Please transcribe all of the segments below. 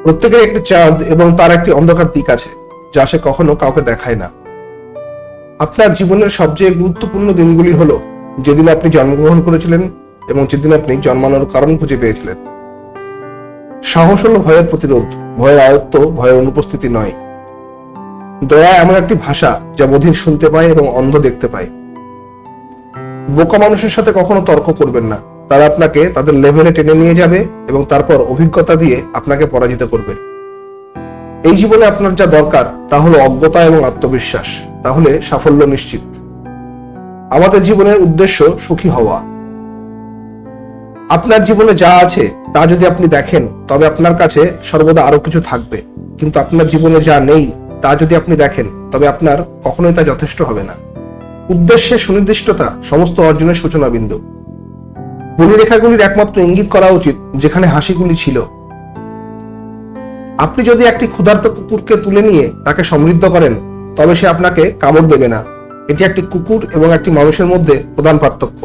প্রত্যেকের একটি চাঁদ এবং তার একটি অন্ধকার দিক আছে, যা সে কখনো কাউকে দেখায় না। আপনার জীবনের সবচেয়ে গুরুত্বপূর্ণ দিনগুলি হলো যেদিন আপনি জন্মগ্রহণ করেছিলেন এবং যেদিন আপনি জন্মানোর কারণ খুঁজে পেয়েছিলেন। সাহস হলো ভয়ের প্রতিরোধ, ভয়ের আয়ত্ত, ভয়ের অনুপস্থিতি নয়। দয়া এমন একটি ভাষা যা বধির শুনতে পায় এবং অন্ধ দেখতে পায়। বোকা মানুষের সাথে কখনো তর্ক করবেন না, তারা আপনাকে তাদের লেভেলে টেনে নিয়ে যাবে এবং তারপর অভিজ্ঞতা দিয়ে আপনাকে পরাজিত করবে। এই জীবনে আপনার যা দরকার তা হলো অজ্ঞতা এবং আত্মবিশ্বাস, তাহলে সাফল্য নিশ্চিত। আমাদের জীবনের উদ্দেশ্য সুখী হওয়া। আপনার জীবনে যা আছে তা যদি আপনি দেখেন তবে আপনার কাছে সর্বদা আরো কিছু থাকবে, কিন্তু আপনার জীবনে যা নেই তা যদি আপনি দেখেন তবে আপনার কখনোই তা যথেষ্ট হবে না। উদ্দেশ্যে সুনির্দিষ্টতা সমস্ত অর্জনের সূচনা বিন্দু। বলিরেখাগুলির একমাত্র ইঙ্গিত করা উচিত যেখানে হাসিগুলি ছিল। আপনি যদি একটি ক্ষুধার্ত কুকুরকে তুলে নিয়ে তাকে সমৃদ্ধ করেন তবে সে আপনাকে কামড় দেবে না। এটি একটি কুকুর এবং একটি মানুষের মধ্যে প্রধান পার্থক্য।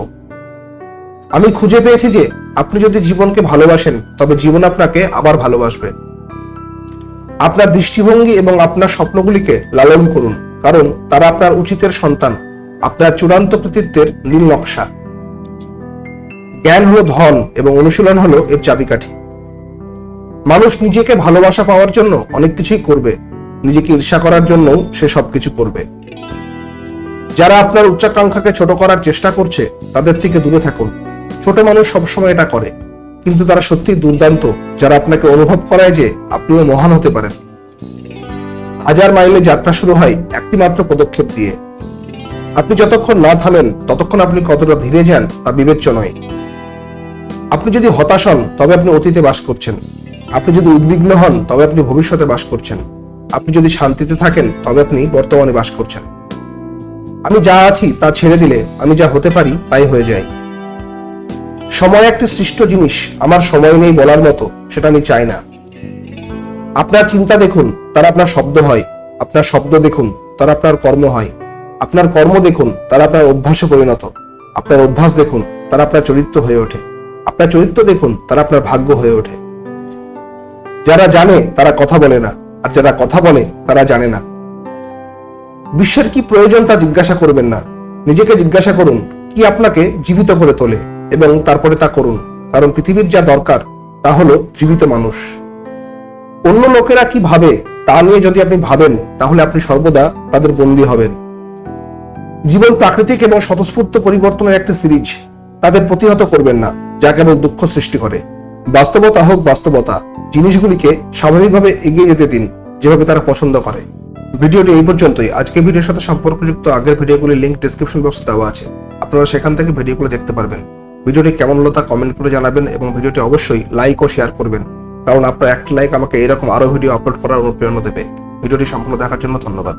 আমি খুঁজে পেয়েছি যে আপনি যদি জীবনকে ভালোবাসেন তবে জীবন আপনাকে আবার ভালোবাসবে। আপনার দৃষ্টিভঙ্গি এবং আপনার স্বপ্নগুলিকে লালন করুন, কারণ তারা আপনার উচিতের সন্তান, আপনার চূড়ান্ত কৃতিত্বের নীল নকশা। জ্ঞান হলো ধন এবং অনুশীলন হলো এর চাবিকাঠি। মানুষ নিজেকে ভালোবাসা পাওয়ার জন্য অনেক কিছুই করবে, নিজেকে ঈর্ষা করার জন্যও সে সবকিছু করবে। যারা আপনার উচ্চাকাঙ্ক্ষাকে ছোট করার চেষ্টা করছে তাদের থেকে দূরে থাকুন। ছোট মানুষ সবসময় এটা করে, কিন্তু তারা সত্যিই দুর্দান্ত যারা আপনাকে অনুভব করায় যে আপনিও মহান হতে পারেন। 1000 মাইলের যাত্রা শুরু হয় একটি মাত্র পদক্ষেপ দিয়ে। আপনি যতক্ষণ না থামেন ততক্ষণ আপনি কতটা ধীরে যান তা বিবেচ্য নয়। আপনি যদি হতাশ হন তবে আপনি অতীতে বাস করছেন। আপনি যদি উদ্বিগ্ন হন তবে আপনি ভবিষ্যতে বাস করছেন। আপনি যদি শান্তিতে থাকেন তবে আপনি বর্তমানে বাস করছেন। আমি যা আছি তা ছেড়ে দিলে আমি যা হতে পারি তাই হয়ে যায়। সময় একটি সৃষ্ট জিনিস, আমার সময় নেই বলার মতো সেটা আমি চাই না। আপনার চিন্তা দেখুন, তারা আপনার শব্দ হয়। আপনার শব্দ দেখুন, তারা আপনার কর্ম হয়। আপনার কর্ম দেখুন, তারা আপনার অভ্যাসে পরিণত। আপনার অভ্যাস দেখুন, তারা আপনার চরিত্র হয়ে ওঠে। আপনার চরিত্র দেখুন, তারা আপনার ভাগ্য হয়ে ওঠে। যারা জানে তারা কথা বলে না, আর যারা কথা বলে তারা জানে না। বিশ্বের কি প্রয়োজন তা জিজ্ঞাসা করবেন না, নিজেকে জিজ্ঞাসা করুন কি আপনাকে জীবিত করে তোলে এবং তারপরে তা করুন, কারণ পৃথিবীর যা দরকার তা হলো জীবিত মানুষ। অন্য লোকেরা কি ভাবে তা নিয়ে যদি আপনি ভাবেন তাহলে আপনি সর্বদা তাদের বন্দী হবেন। জীবন প্রাকৃতিক এবং স্বতঃস্ফূর্ত পরিবর্তনের একটি সিরিজ, তাদের প্রতিহত করবেন না যা কেবল দুঃখ সৃষ্টি করে। বাস্তবতা হোক বাস্তবতা, জিনিসগুলিকে স্বাভাবিকভাবে এগিয়ে যেতে দিন যেভাবে তারা পছন্দ করে। ভিডিওটি এই পর্যন্তই। আজকের ভিডিওর সাথে সম্পর্কযুক্ত আগের ভিডিওগুলির লিংক ডেসক্রিপশন বক্সে দেওয়া আছে, আপনারা সেখান থেকে ভিডিওগুলো দেখতে পারবেন। ভিডিওটি কেমন হলো তা কমেন্ট করে জানাবেন এবং ভিডিওটি অবশ্যই লাইক ও শেয়ার করবেন, কারণ আপনার একটা লাইক আমাকে এরকম আরো ভিডিও আপলোড করার অনুপ্রেরণা দেবে। ভিডিওটি সম্পূর্ণ দেখার জন্য ধন্যবাদ।